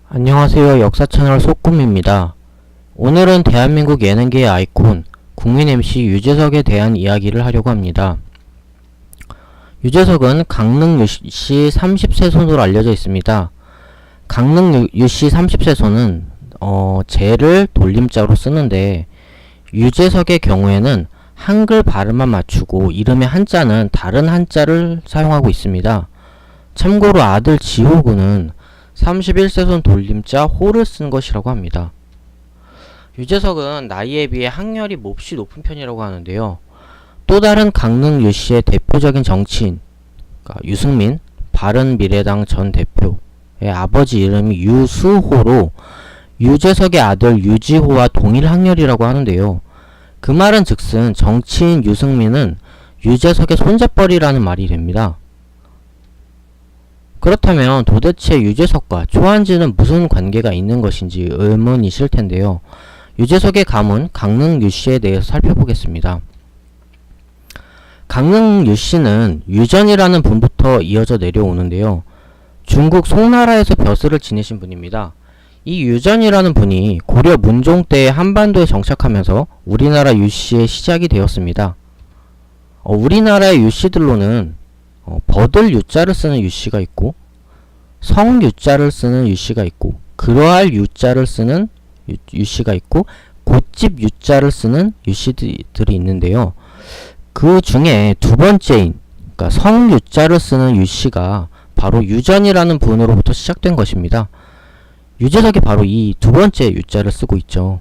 안녕하세요. 역사채널 소꿈입니다. 오늘은 대한민국 예능계의 아이콘 국민 MC 유재석에 대한 이야기를 하려고 합니다. 유재석은 강릉 유씨 30세손으로 알려져 있습니다. 강릉 유씨 30세손은 제를 돌림자로 쓰는데 유재석의 경우에는 한글 발음만 맞추고 이름의 한자는 다른 한자를 사용하고 있습니다. 참고로 아들 지호군은 31세손 돌림자 호를 쓴 것이라고 합니다. 유재석은 나이에 비해 학렬이 몹시 높은 편이라고 하는데요. 또 다른 강릉 유씨의 대표적인 정치인 유승민 바른미래당 전 대표의 아버지 이름이 유수호로 유재석의 아들 유지호와 동일 학렬이라고 하는데요. 그 말은 즉슨 정치인 유승민은 유재석의 손재벌이라는 말이 됩니다. 그렇다면 도대체 유재석과 초한지는 무슨 관계가 있는 것인지 의문이실 텐데요. 유재석의 가문 강릉 유씨에 대해서 살펴보겠습니다. 강릉 유씨는 유전이라는 분부터 이어져 내려오는데요. 중국 송나라에서 벼슬을 지내신 분입니다. 이 유전이라는 분이 고려 문종 때 한반도에 정착하면서 우리나라 유씨의 시작이 되었습니다. 우리나라의 유씨들로는 버들 유자를 쓰는 유씨가 있고 성 유자를 쓰는 유씨가 있고 그러할 유자를 쓰는 유씨가 있고 곶집 유자를 쓰는 유씨들이 있는데요. 그 중에 두 번째인 성 유자를 쓰는 유씨가 바로 유전이라는 분으로부터 시작된 것입니다. 유재석이 바로 이 두 번째 유자를 쓰고 있죠.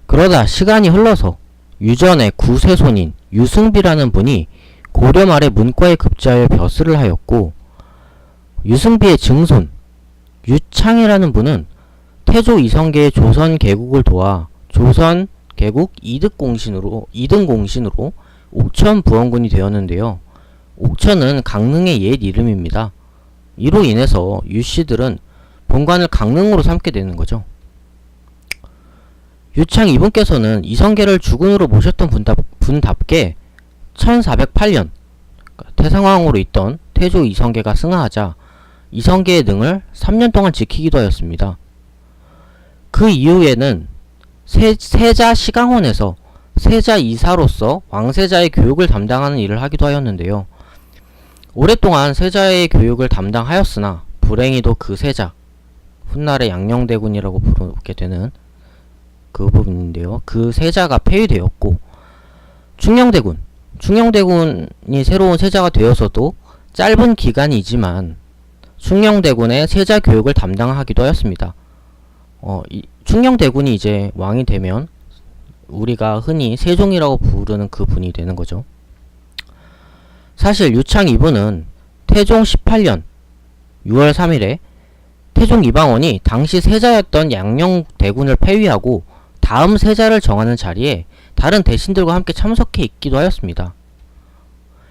그러다 시간이 흘러서 유전의 구세손인 유승비라는 분이 고려 말에 문과에 급제하여 벼슬을 하였고 유승비의 증손 유창이라는 분은 태조 이성계의 조선 개국을 도와 조선 개국 2등 공신으로 옥천 부원군이 되었는데요. 옥천은 강릉의 옛 이름입니다. 이로 인해서 유씨들은 본관을 강릉으로 삼게 되는 거죠. 유창 이분께서는 이성계를 주군으로 모셨던 분답게 1408년 태상왕으로 있던 태조 이성계가 승하하자 이성계의 능을 3년 동안 지키기도 하였습니다. 그 이후에는 세자 시강원에서 세자 이사로서 왕세자의 교육을 담당하는 일을 하기도 하였는데요. 오랫동안 세자의 교육을 담당하였으나 불행히도 그 세자, 훗날의 양녕대군이라고 부르게 되는 그 부분인데요. 그 세자가 폐위되었고 충녕대군이 새로운 세자가 되어서도 짧은 기간이지만 충녕대군의 세자 교육을 담당하기도 하였습니다. 충녕대군이 이제 왕이 되면 우리가 흔히 세종이라고 부르는 그 분이 되는 거죠. 사실 유창 이분은 태종 18년 6월 3일에 태종 이방원이 당시 세자였던 양녕대군을 폐위하고 다음 세자를 정하는 자리에 다른 대신들과 함께 참석해 있기도 하였습니다.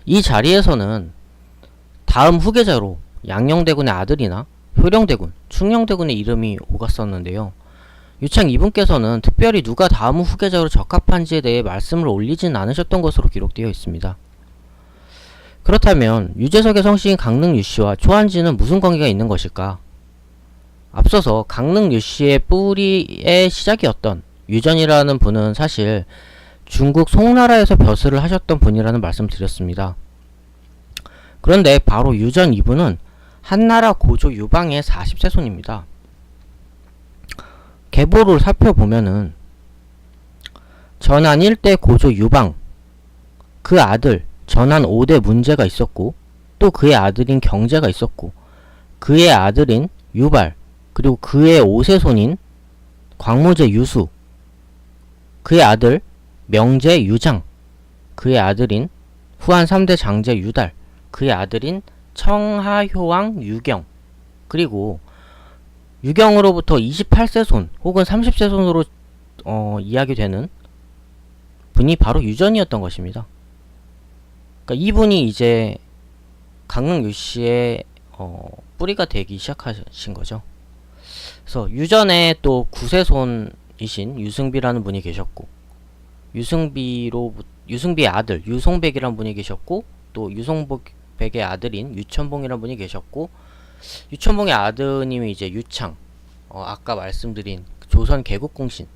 이 자리에서는 다음 후계자로 양녕대군의 아들이나 효령대군, 충녕대군의 이름이 오갔었는데요. 유창 이분께서는 특별히 누가 다음 후계자로 적합한지에 대해 말씀을 올리진 않으셨던 것으로 기록되어 있습니다. 그렇다면 유재석의 성씨인 강릉 유씨와 초한지는 무슨 관계가 있는 것일까? 앞서서 강릉 유씨의 뿌리의 시작이었던 유전이라는 분은 사실 중국 송나라에서 벼슬을 하셨던 분이라는 말씀 드렸습니다. 그런데 바로 유전 이분은 한나라 고조 유방의 40세손입니다. 계보를 살펴보면은 전한 1대 고조 유방 그 아들 전한 5대 문제가 있었고 또 그의 아들인 경제가 있었고 그의 아들인 유발 그리고 그의 5세손인 광무제 유수 그의 아들 명제 유장 그의 아들인 후한 3대 장제 유달 그의 아들인 청하효왕 유경 그리고 유경으로부터 28세손 혹은 30세손으로 이야기되는 분이 바로 유전이었던 것입니다. 그러니까 이분이 이제 강릉 유씨의 뿌리가 되기 시작하신 거죠. 그래서 유전에 또 9세손이신 유승비라는 분이 계셨고 유승비의 아들 유송백이라는 분이 계셨고 또 유송백의 아들인 유천봉이라는 분이 계셨고 유천봉의 아드님이 이제 유창, 아까 말씀드린 조선 개국공신,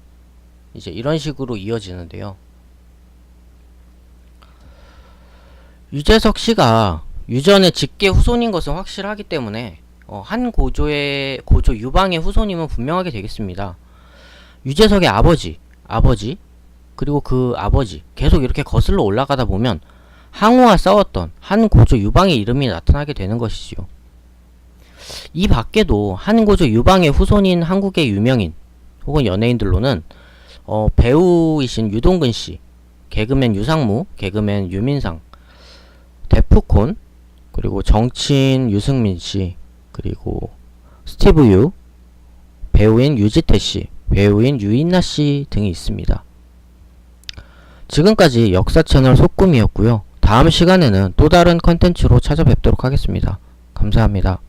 이제 이런 식으로 이어지는데요. 유재석 씨가 유전의 직계 후손인 것은 확실하기 때문에 한 고조의 고조 유방의 후손임은 분명하게 되겠습니다. 유재석의 아버지, 그리고 그 아버지 계속 이렇게 거슬러 올라가다 보면 항우와 싸웠던 한 고조 유방의 이름이 나타나게 되는 것이지요. 이 밖에도 한 고조 유방의 후손인 한국의 유명인 혹은 연예인들로는 배우이신 유동근 씨, 개그맨 유상무, 개그맨 유민상, 데프콘, 그리고 정치인 유승민 씨, 그리고 스티브 유, 배우인 유지태 씨, 배우인 유인나 씨 등이 있습니다. 지금까지 역사 채널 소꿈이었고요. 다음 시간에는 또 다른 컨텐츠로 찾아뵙도록 하겠습니다. 감사합니다.